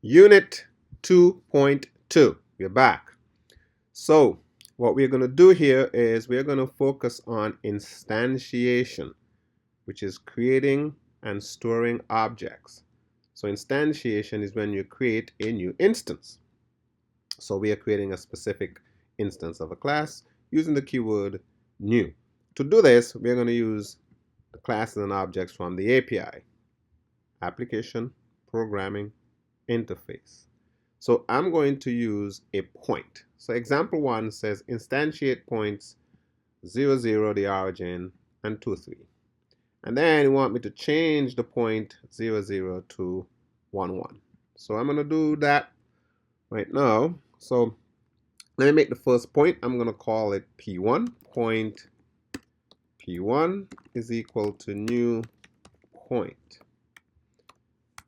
Unit 2.2. We're back. So what we're going to do here is we're going to focus on instantiation, which is creating and storing objects. So instantiation is when you create a new instance. So we are creating a specific instance of a class using the keyword new. To do this, we're going to use the classes and objects from the API, Application Programming Interface. So I'm going to use a point. So example 1 says instantiate points 0, 0, the origin, and 2, 3. And then you want me to change the point 0, 0 to 1, 1. So I'm going to do that right now. So let me make the first point. I'm going to call it P1. Point P1 is equal to new point.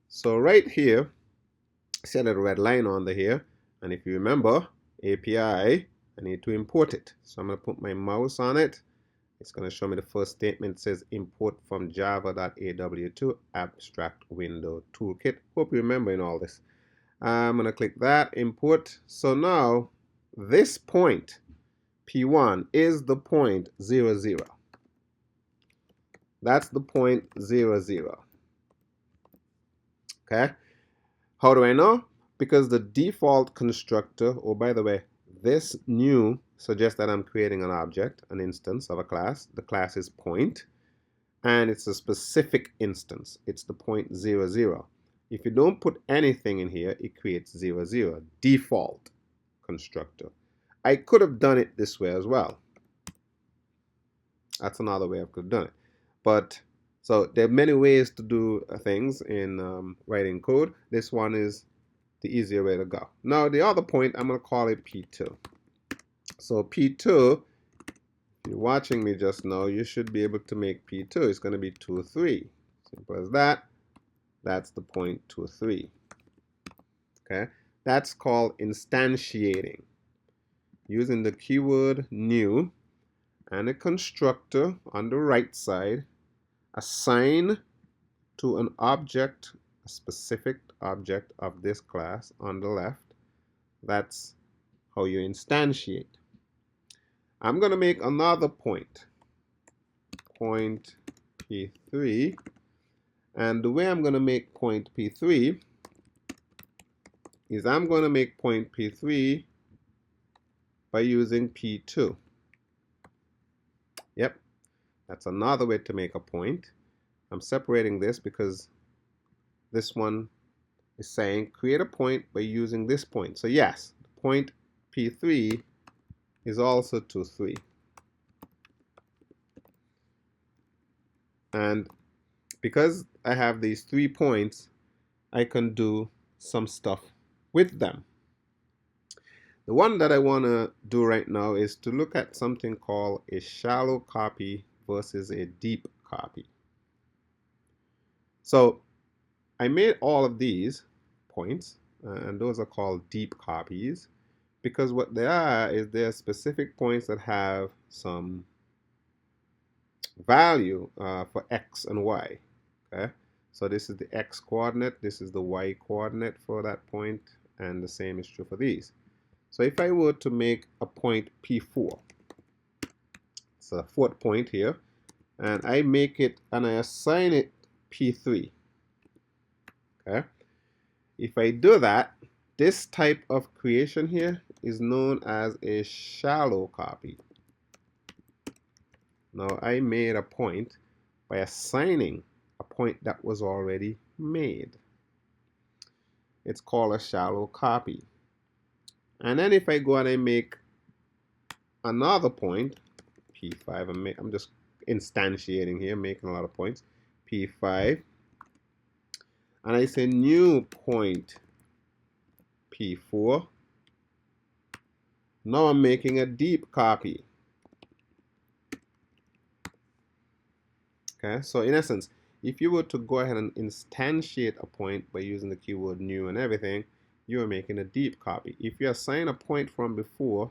So right here, set a red line under here, and if you remember API, I need to import it. So I'm going to put my mouse on it. It's going to show me the first statement. It says import from java.aw2 abstract window toolkit. Hope you're remembering all this. I'm going to click that, import. So now this point P1 is the point 0, 0. That's the point 0, 0. Okay. How do I know? Because the default constructor, oh, by the way, this new suggests that I'm creating an object, an instance of a class. The class is point, and it's a specific instance. It's the point 0, 0. If you don't put anything in here, it creates 0, 0. Default constructor. I could have done it this way as well. That's another way I could have done it. But so there are many ways to do things in writing code. This one is the easier way to go. Now the other point, I'm going to call it P2. So P2, if you're watching me just now, you should be able to make P2. It's going to be 2, 3. Simple as that. That's the point 2, 3. Okay, that's called instantiating. Using the keyword new and a constructor on the right side, assign to an object, a specific object of this class on the left. That's how you instantiate. I'm going to make another point, point P3, and the way I'm going to make point P3 is I'm going to make point P3 by using P2. Yep, that's another way to make a point. I'm separating this because this one is saying create a point by using this point. So yes, point P3 is also 2, 3. And because I have these 3 points, I can do some stuff with them. The one that I want to do right now is to look at something called a shallow copy versus a deep copy. So I made all of these points, and those are called deep copies, because what they are is they're specific points that have some value for x and y. Okay, so this is the x coordinate, this is the y coordinate for that point, and the same is true for these. So if I were to make a point P4, it's a fourth point here, and I make it and I assign it P3. Okay, if I do that, this type of creation here is known as a shallow copy. Now I made a point by assigning a point that was already made. It's called a shallow copy. And then if I go and I make another point, P5, I'm just instantiating here, making a lot of points, P5, and I say new point P4, now I'm making a deep copy. Okay, so in essence, if you were to go ahead and instantiate a point by using the keyword new and everything, you are making a deep copy. If you assign a point from before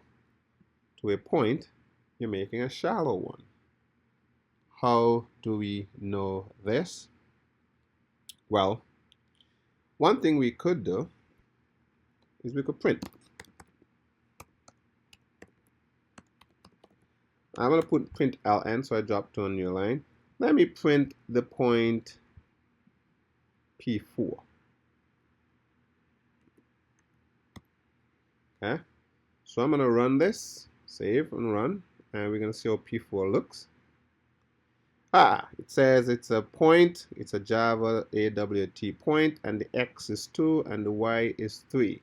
to a point, you're making a shallow one. How do we know this? Well, one thing we could do is we could print. I'm going to put print ln, so I drop to a new line. Let me print the point P4. Okay, so I'm going to run this, save and run, and we're going to see how P4 looks. It says it's a point, it's a Java AWT point, and the X is 2 and the Y is 3.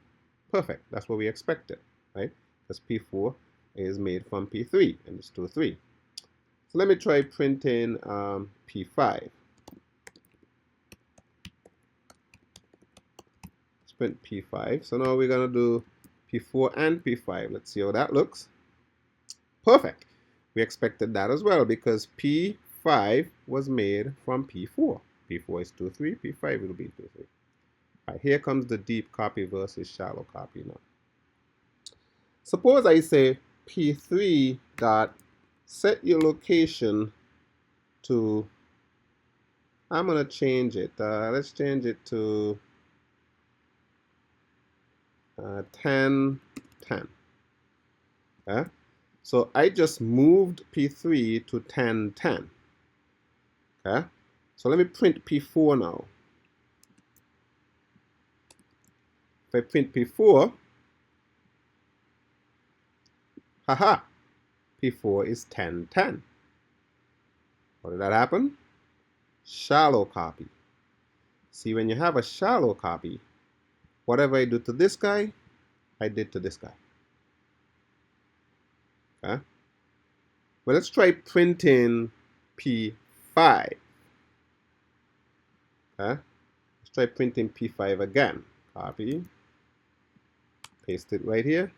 Perfect, that's what we expected, right? Because P4 is made from P3 and it's 2, 3. So let me try printing P5. Let's print P5. So now we're going to do P4 and P5. Let's see how that looks. Perfect. We expected that as well because P5 was made from P4. P4 is 2, 3. P5 will be 2, 3. All right, here comes the deep copy versus shallow copy now. Suppose I say P3 dot set your location to, I'm going to change it. Let's change it to 10, 10. Okay? So I just moved P3 to 10, 10. Okay? So let me print P4 now. If I print P4, haha, P4 is 10, 10. What did that happen? Shallow copy. See, when you have a shallow copy, whatever I do to this guy, I did to this guy. Okay? Well, let's try printing P5. Okay? Let's try printing P5 again. Copy. Paste it right here.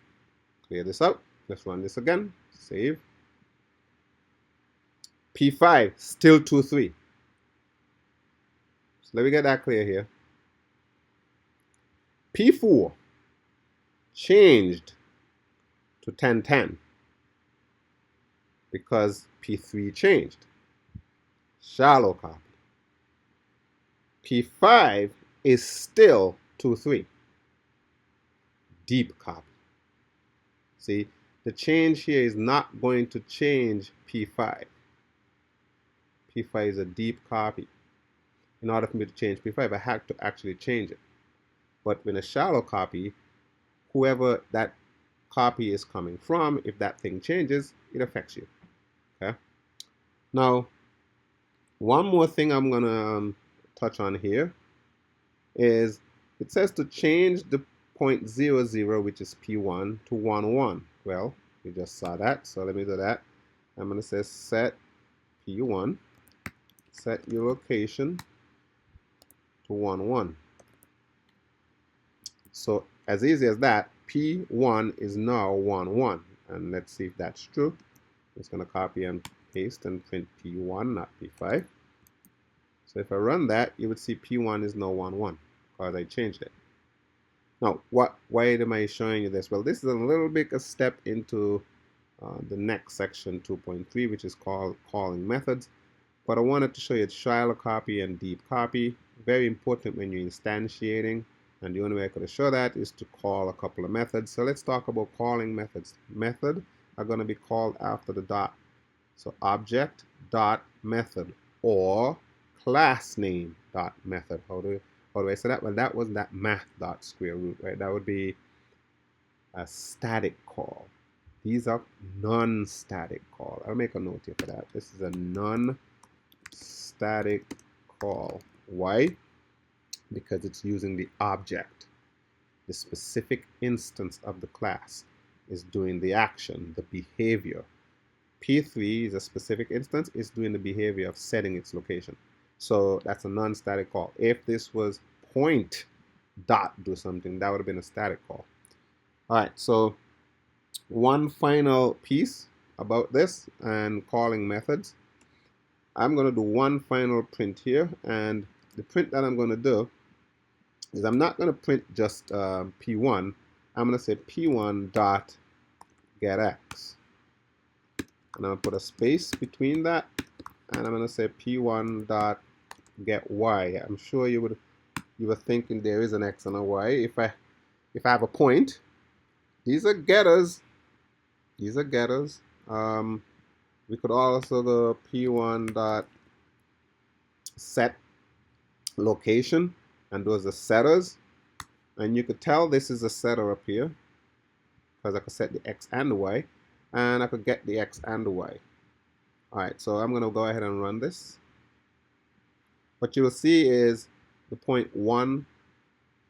Clear this out. Let's run this again. Save. P5, still 2, 3. So let me get that clear here. P4 changed to 10, 10 because P3 changed. Shallow copy. P5 is still 2, 3. Deep copy. See, the change here is not going to change P5. P5 is a deep copy. In order for me to change P5, I had to actually change it. But when a shallow copy, whoever that copy is coming from, if that thing changes, it affects you. Okay. Now, one more thing I'm gonna touch on here is it says to change the point 0, 0, which is P1, to 1, 1. Well, we just saw that, so let me do that. I'm gonna say set P1, set your location to 1, 1. So as easy as that, P1 is now 1, 1. And let's see if that's true. I'm just going to copy and paste and print P1, not P5. So if I run that, you would see P1 is now 1, 1 because I changed it. Now, why am I showing you this? Well, this is a little bit a step into the next section 2.3, which is called calling methods. But I wanted to show you shallow copy and deep copy. Very important when you're instantiating. And the only way I could show that is to call a couple of methods. So let's talk about calling methods. Method are going to be called after the dot. So object dot method or class name dot method. How do I say that? Well, that was that math dot square root, right? That would be a static call. These are non-static call. I'll make a note here for that. This is a non-static call. Why? Because it's using the object. The specific instance of the class is doing the action, the behavior. P3 is a specific instance, it's doing the behavior of setting its location. So that's a non-static call. If this was point dot do something, that would have been a static call. All right, so one final piece about this and calling methods. I'm going to do one final print here, and the print that I'm going to do is I'm not going to print just P1. I'm going to say P1 dot get X. And I'm going to put a space between that. And I'm going to say P1 dot get Y. I'm sure you were thinking there is an X and a Y. if I have a point, these are getters. These are getters. We could also go p1 dot set location, and those are setters. And you could tell this is a setter up here because I could set the x and the y, and I could get the x and the y. All right, so I'm going to go ahead and run this. What you will see is the point 1,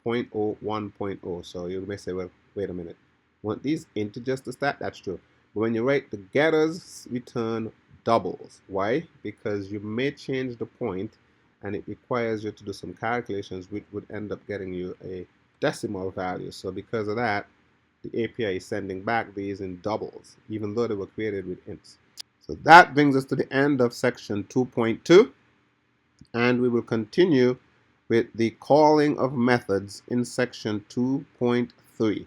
0.0, 1.0. So you may say, well, wait a minute. Want these integers to start? That's true. But when you write the getters, return doubles. Why? Because you may change the point and it requires you to do some calculations which would end up getting you a decimal value. So because of that, the API is sending back these in doubles, even though they were created with ints. So that brings us to the end of section 2.2, and we will continue with the calling of methods in section 2.3.